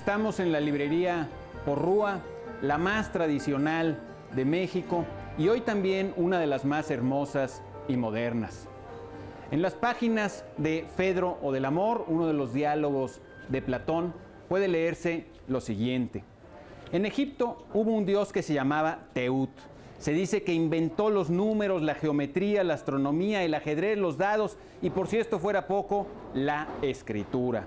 Estamos en la librería Porrúa, la más tradicional de México y hoy también una de las más hermosas y modernas. En las páginas de Fedro o del Amor, uno de los diálogos de Platón, puede leerse lo siguiente. En Egipto hubo un dios que se llamaba Teut. Se dice que inventó los números, la geometría, la astronomía, el ajedrez, los dados y, por si esto fuera poco, la escritura.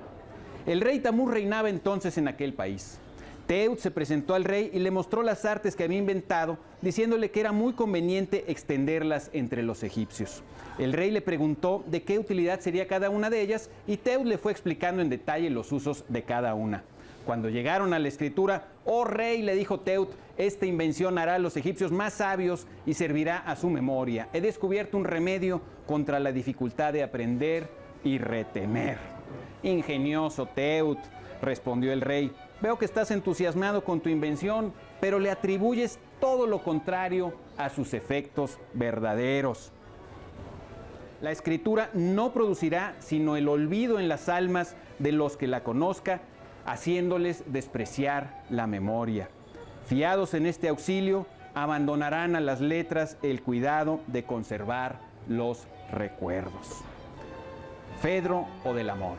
El rey Tamuz reinaba entonces en aquel país. Teut se presentó al rey y le mostró las artes que había inventado, diciéndole que era muy conveniente extenderlas entre los egipcios. El rey le preguntó de qué utilidad sería cada una de ellas y Teut le fue explicando en detalle los usos de cada una. Cuando llegaron a la escritura, «Oh rey», le dijo Teut, «esta invención hará a los egipcios más sabios y servirá a su memoria. He descubierto un remedio contra la dificultad de aprender y retener». «Ingenioso Teut», respondió el rey, «veo que estás entusiasmado con tu invención, pero le atribuyes todo lo contrario a sus efectos verdaderos. La escritura no producirá sino el olvido en las almas de los que la conozcan, haciéndoles despreciar la memoria. Fiados en este auxilio, abandonarán a las letras el cuidado de conservar los recuerdos». Fedro o del Amor.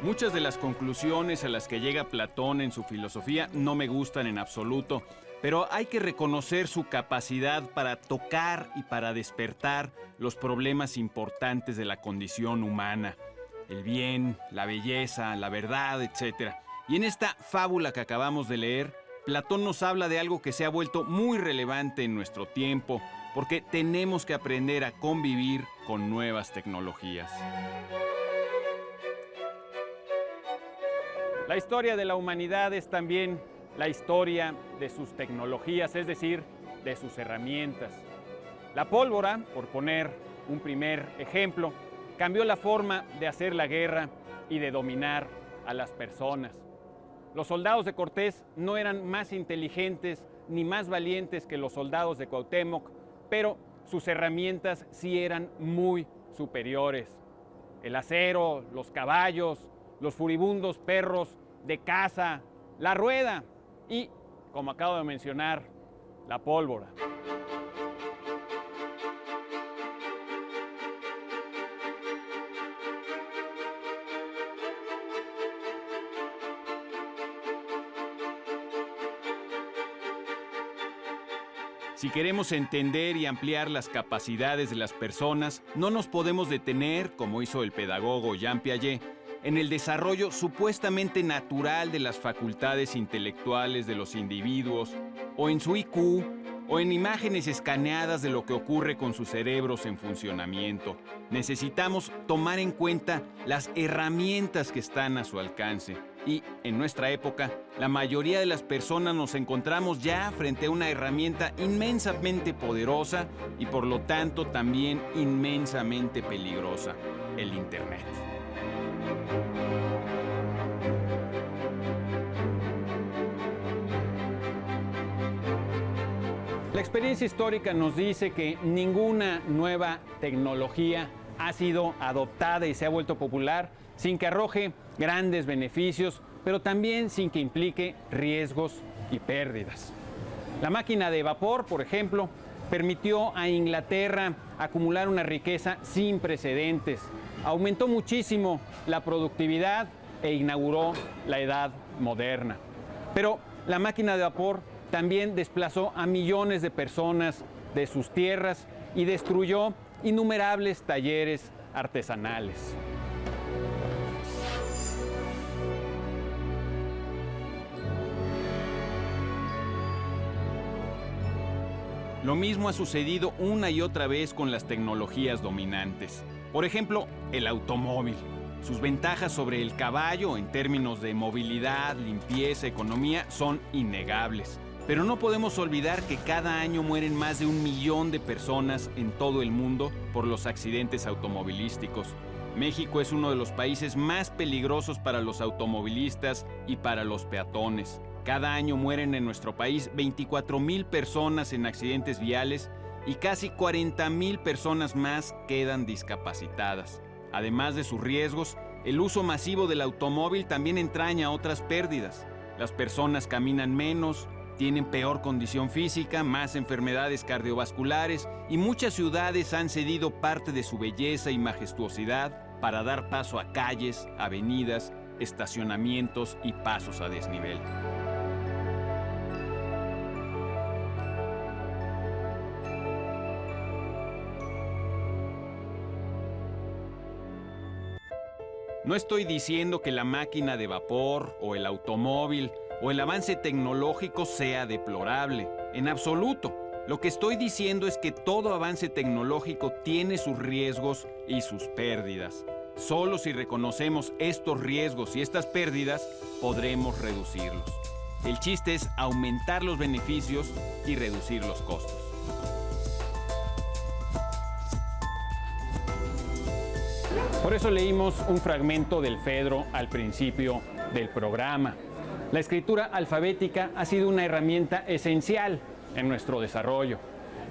Muchas de las conclusiones a las que llega Platón en su filosofía no me gustan en absoluto, pero hay que reconocer su capacidad para tocar y para despertar los problemas importantes de la condición humana, el bien, la belleza, la verdad, etc. Y en esta fábula que acabamos de leer, Platón nos habla de algo que se ha vuelto muy relevante en nuestro tiempo, porque tenemos que aprender a convivir con nuevas tecnologías. La historia de la humanidad es también la historia de sus tecnologías, es decir, de sus herramientas. La pólvora, por poner un primer ejemplo, cambió la forma de hacer la guerra y de dominar a las personas. Los soldados de Cortés no eran más inteligentes ni más valientes que los soldados de Cuauhtémoc, pero sus herramientas sí eran muy superiores. El acero, los caballos, los furibundos perros de caza, la rueda y, como acabo de mencionar, la pólvora. Si queremos entender y ampliar las capacidades de las personas, no nos podemos detener, como hizo el pedagogo Jean Piaget, en el desarrollo supuestamente natural de las facultades intelectuales de los individuos, o en su IQ, o en imágenes escaneadas de lo que ocurre con sus cerebros en funcionamiento. Necesitamos tomar en cuenta las herramientas que están a su alcance. Y, en nuestra época, la mayoría de las personas nos encontramos ya frente a una herramienta inmensamente poderosa y, por lo tanto, también inmensamente peligrosa: el Internet. La experiencia histórica nos dice que ninguna nueva tecnología ha sido adoptada y se ha vuelto popular sin que arroje grandes beneficios, pero también sin que implique riesgos y pérdidas. La máquina de vapor, por ejemplo, permitió a Inglaterra acumular una riqueza sin precedentes, aumentó muchísimo la productividad e inauguró la Edad Moderna. Pero la máquina de vapor también desplazó a millones de personas de sus tierras y destruyó innumerables talleres artesanales. Lo mismo ha sucedido una y otra vez con las tecnologías dominantes. Por ejemplo, el automóvil. Sus ventajas sobre el caballo en términos de movilidad, limpieza, economía son innegables. Pero no podemos olvidar que cada año mueren más de 1 millón de personas en todo el mundo por los accidentes automovilísticos. México es uno de los países más peligrosos para los automovilistas y para los peatones. Cada año mueren en nuestro país 24,000 personas en accidentes viales y casi 40,000 personas más quedan discapacitadas. Además de sus riesgos, el uso masivo del automóvil también entraña otras pérdidas. Las personas caminan menos, tienen peor condición física, más enfermedades cardiovasculares y muchas ciudades han cedido parte de su belleza y majestuosidad para dar paso a calles, avenidas, estacionamientos y pasos a desnivel. No estoy diciendo que la máquina de vapor o el automóvil o el avance tecnológico sea deplorable, en absoluto. Lo que estoy diciendo es que todo avance tecnológico tiene sus riesgos y sus pérdidas. Solo si reconocemos estos riesgos y estas pérdidas, podremos reducirlos. El chiste es aumentar los beneficios y reducir los costos. Por eso leímos un fragmento del Fedro al principio del programa. La escritura alfabética ha sido una herramienta esencial en nuestro desarrollo.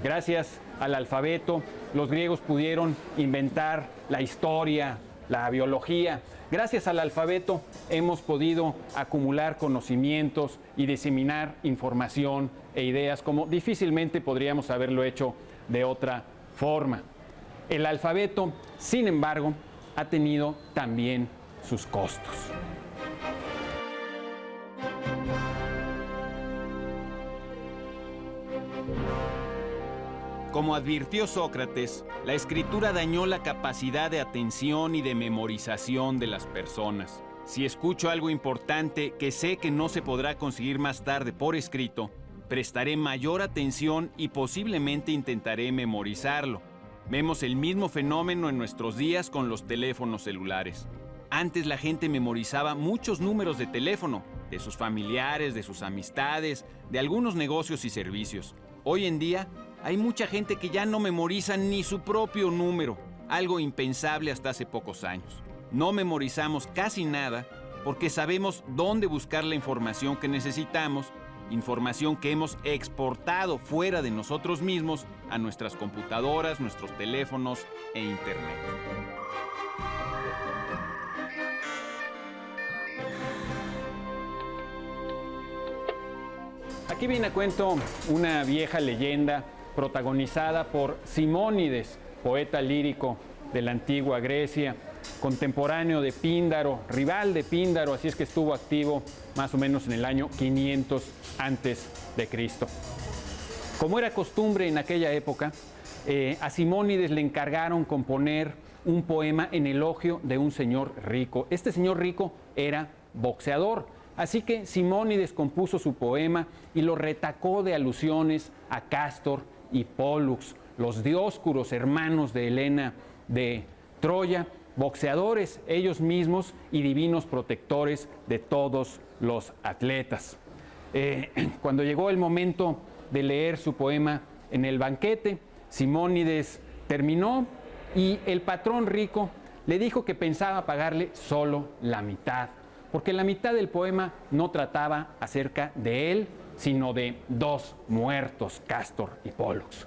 Gracias al alfabeto, los griegos pudieron inventar la historia, la biología. Gracias al alfabeto hemos podido acumular conocimientos y diseminar información e ideas como difícilmente podríamos haberlo hecho de otra forma. El alfabeto, sin embargo, ha tenido también sus costos. Como advirtió Sócrates, la escritura dañó la capacidad de atención y de memorización de las personas. Si escucho algo importante que sé que no se podrá conseguir más tarde por escrito, prestaré mayor atención y posiblemente intentaré memorizarlo. Vemos el mismo fenómeno en nuestros días con los teléfonos celulares. Antes la gente memorizaba muchos números de teléfono, de sus familiares, de sus amistades, de algunos negocios y servicios. Hoy en día hay mucha gente que ya no memoriza ni su propio número, algo impensable hasta hace pocos años. No memorizamos casi nada porque sabemos dónde buscar la información que necesitamos, información que hemos exportado fuera de nosotros mismos a nuestras computadoras, nuestros teléfonos e internet. Aquí viene a cuento una vieja leyenda protagonizada por Simónides, poeta lírico de la antigua Grecia, contemporáneo de Píndaro, rival de Píndaro, así es que estuvo activo más o menos en el año 500 antes de Cristo. Como era costumbre en aquella época, a Simónides le encargaron componer un poema en elogio de un señor rico. Este señor rico era boxeador, así que Simónides compuso su poema y lo retacó de alusiones a Cástor y Pólux, los dioscuros hermanos de Helena de Troya, boxeadores ellos mismos y divinos protectores de todos los atletas. Cuando llegó el momento de leer su poema en el banquete, Simónides terminó y el patrón rico le dijo que pensaba pagarle solo la mitad, porque la mitad del poema no trataba acerca de él, sino de dos muertos, Cástor y Pólux.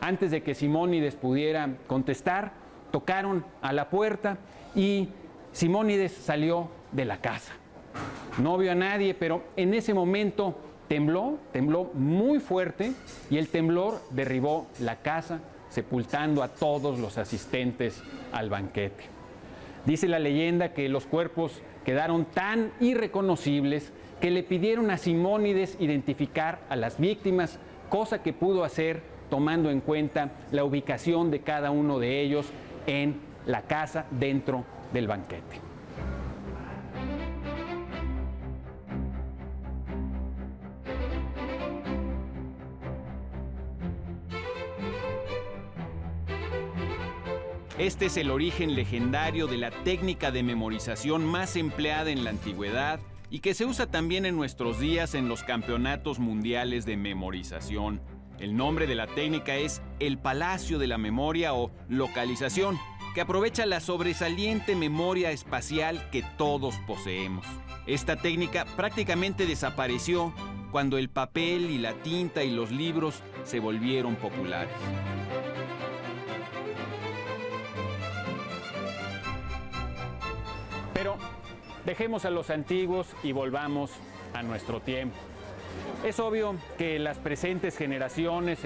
Antes de que Simónides pudiera contestar, tocaron a la puerta y Simónides salió de la casa. No vio a nadie, pero en ese momento tembló muy fuerte y el temblor derribó la casa, sepultando a todos los asistentes al banquete. Dice la leyenda que los cuerpos quedaron tan irreconocibles que le pidieron a Simónides identificar a las víctimas, cosa que pudo hacer tomando en cuenta la ubicación de cada uno de ellos en la casa dentro del banquete. Este es el origen legendario de la técnica de memorización más empleada en la antigüedad y que se usa también en nuestros días en los campeonatos mundiales de memorización. El nombre de la técnica es el Palacio de la Memoria o localización, que aprovecha la sobresaliente memoria espacial que todos poseemos. Esta técnica prácticamente desapareció cuando el papel y la tinta y los libros se volvieron populares. Pero dejemos a los antiguos y volvamos a nuestro tiempo. Es obvio que las presentes generaciones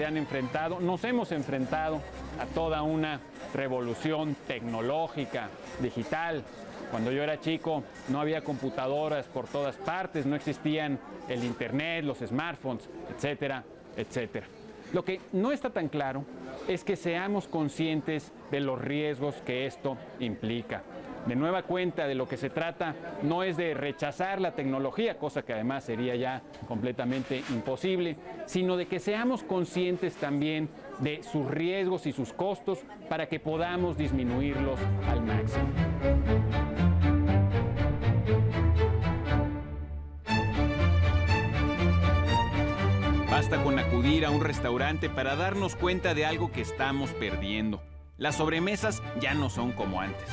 nos hemos enfrentado a toda una revolución tecnológica, digital. Cuando yo era chico no había computadoras por todas partes, no existían el internet, los smartphones, etcétera, etcétera. Lo que no está tan claro es que seamos conscientes de los riesgos que esto implica. De nueva cuenta, de lo que se trata no es de rechazar la tecnología, cosa que además sería ya completamente imposible, sino de que seamos conscientes también de sus riesgos y sus costos para que podamos disminuirlos al máximo. Basta con acudir a un restaurante para darnos cuenta de algo que estamos perdiendo. Las sobremesas ya no son como antes.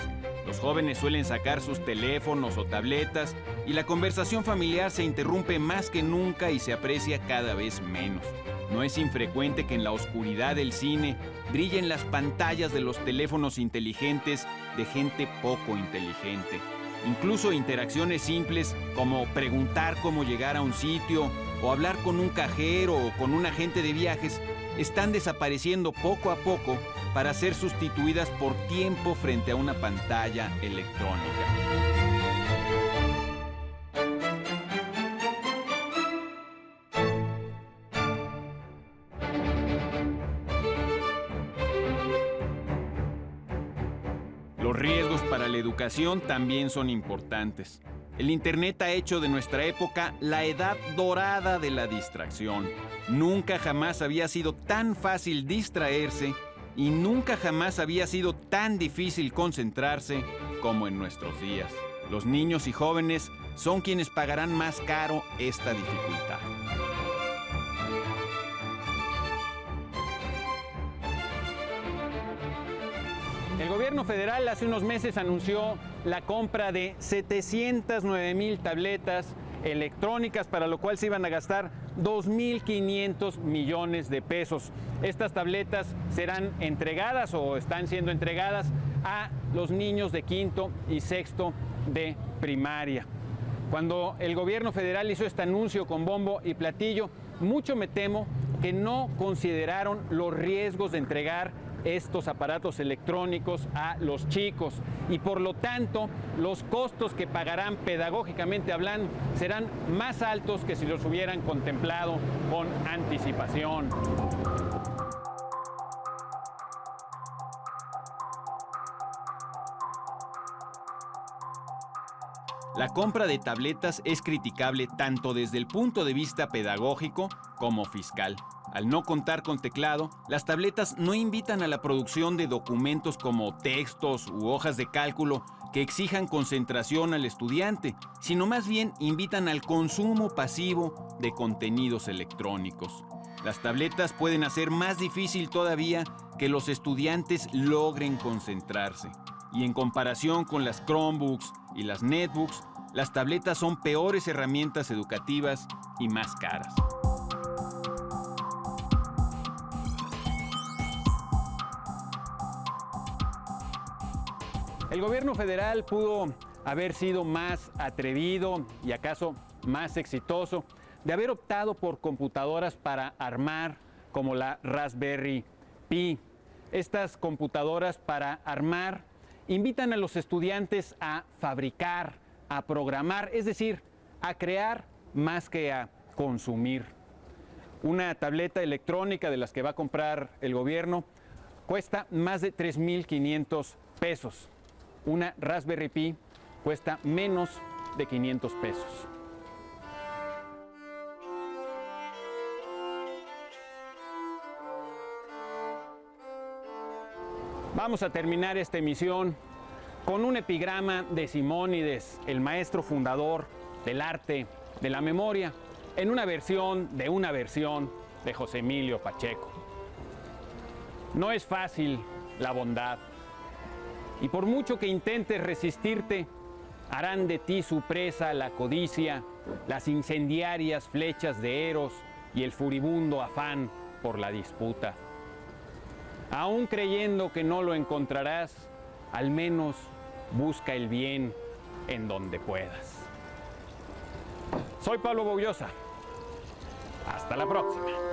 Los jóvenes suelen sacar sus teléfonos o tabletas y la conversación familiar se interrumpe más que nunca y se aprecia cada vez menos. No es infrecuente que en la oscuridad del cine brillen las pantallas de los teléfonos inteligentes de gente poco inteligente. Incluso interacciones simples como preguntar cómo llegar a un sitio o hablar con un cajero o con un agente de viajes están desapareciendo poco a poco para ser sustituidas por tiempo frente a una pantalla electrónica. Los riesgos para la educación también son importantes. El Internet ha hecho de nuestra época la edad dorada de la distracción. Nunca jamás había sido tan fácil distraerse y nunca jamás había sido tan difícil concentrarse como en nuestros días. Los niños y jóvenes son quienes pagarán más caro esta dificultad. El gobierno federal hace unos meses anunció la compra de 709,000 tabletas electrónicas, para lo cual se iban a gastar 2.500 millones de pesos. Estas tabletas serán entregadas o están siendo entregadas a los niños de quinto y sexto de primaria. Cuando el gobierno federal hizo este anuncio con bombo y platillo, mucho me temo que no consideraron los riesgos de entregar estos aparatos electrónicos a los chicos y por lo tanto los costos que pagarán pedagógicamente hablando serán más altos que si los hubieran contemplado con anticipación. La compra de tabletas es criticable tanto desde el punto de vista pedagógico como fiscal. Al no contar con teclado, las tabletas no invitan a la producción de documentos como textos u hojas de cálculo que exijan concentración al estudiante, sino más bien invitan al consumo pasivo de contenidos electrónicos. Las tabletas pueden hacer más difícil todavía que los estudiantes logren concentrarse. Y en comparación con las Chromebooks y las Netbooks, las tabletas son peores herramientas educativas y más caras. El gobierno federal pudo haber sido más atrevido y acaso más exitoso de haber optado por computadoras para armar como la Raspberry Pi. Estas computadoras para armar invitan a los estudiantes a fabricar, a programar, es decir, a crear más que a consumir. Una tableta electrónica de las que va a comprar el gobierno cuesta más de 3,500 pesos. Una Raspberry Pi cuesta menos de 500 pesos. Vamos a terminar esta emisión con un epigrama de Simónides, el maestro fundador del arte de la memoria, en una versión de José Emilio Pacheco. No es fácil la bondad, y por mucho que intentes resistirte, harán de ti su presa la codicia, las incendiarias flechas de Eros y el furibundo afán por la disputa. Aún creyendo que no lo encontrarás, al menos busca el bien, en donde puedas. Soy Pablo Boullosa. Hasta la próxima.